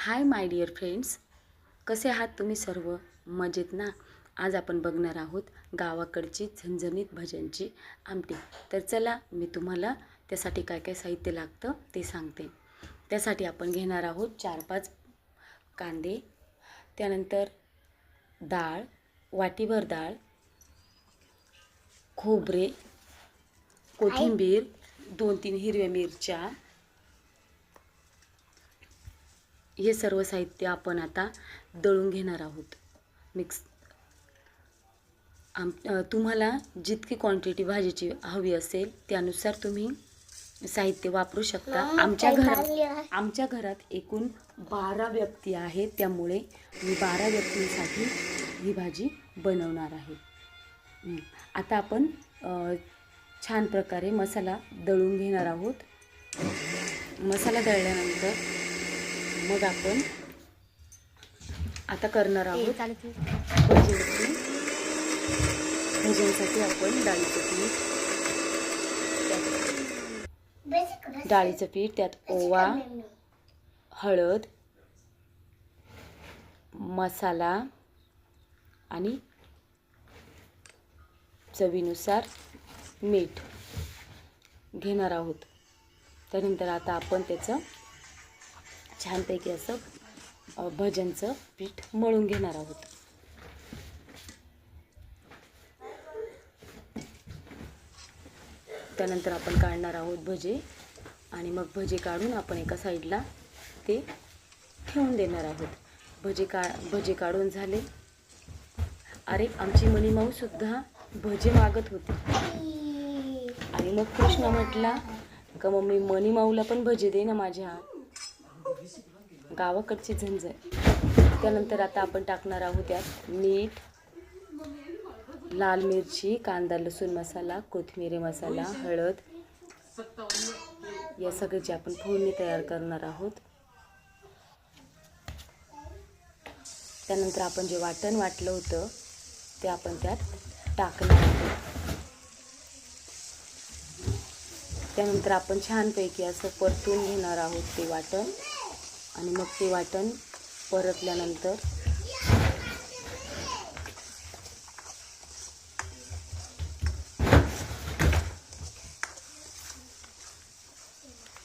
Hi my dear friends, कसे आहात तुम्ही सर्व? मजेत ना? आज आपण बघणार आहोत गावाकडची झणझणीत भज्यांची आमटी. तर चला मी तुम्हाला त्यासाठी काय काय साहित्य लागतं ते सांगते. त्यासाठी आपण घेणार आहोत 4-5 कांदे, त्यानंतर डाळ, वाटीभर डाळ, खोबरे, कोथिंबीर, 2-3 हिरव्या मिरच्या. हे सर्व साहित्य आपण आता दळून घेणार आहोत. तुम्हाला जितकी क्वांटिटी भाजीची हवी असेल त्यानुसार तुम्ही साहित्य वापरू शकता. आमच्या घरात एकूण 12 व्यक्ती आहेत, त्यामुळे मी 12 व्यक्तींसाठी ही भाजी बनवणार आहे. आता आपण छान प्रकारे मसाला दळून घेणार आहोत. मसाला दळल्यानंतर मग आपण आता करणार आहोत भज्यांसाठी आपण डाळीचं पीठ, त्यात ओवा, हळद, मसाला आणि चवीनुसार मीठ घेणार आहोत. त्यानंतर आता आपण त्याचं छानपैकी असं भज्यांचं पीठ मळून घेणार आहोत. त्यानंतर आपण काढणार आहोत भजे आणि मग भजे काढून आपण एका साईडला ते ठेवून देणार आहोत. भजे काढून झाले. अरे, आमची मनीमाऊ सुद्धा भजे मागत होती आणि मग कृष्णा म्हटला का मम्मी मनीमाऊला पण भजे दे ना माझ्या. गावाकडची झणझण. त्यानंतर आता आपण टाकणार आहोत त्यात मीठ, लाल मिरची, कांदा लसूण मसाला, कोथिंबीर मसाला, हळद, या सगळ्याची आपण फोडणी तयार करणार आहोत. त्यानंतर आपण जे वाटण वाटलं होतं ते आपण त्यात टाकणार आहोत. त्यानंतर आपण छानपैकी असं परतून घेणार आहोत ते वाटण आणि मग ते वाटण परतल्यानंतर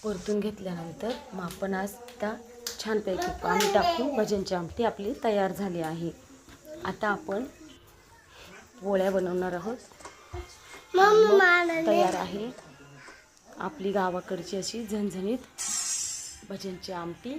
परतून घेतल्यानंतर मग आपण आता छानपैकी पाणी टाकून भज्यांची आमटी आपली तयार झाली आहे. आता आपण पोळ्या बनवणार आहोत. तयार आहे आपली गावाकडची अशी झणझणीत भज्यांची आमटी.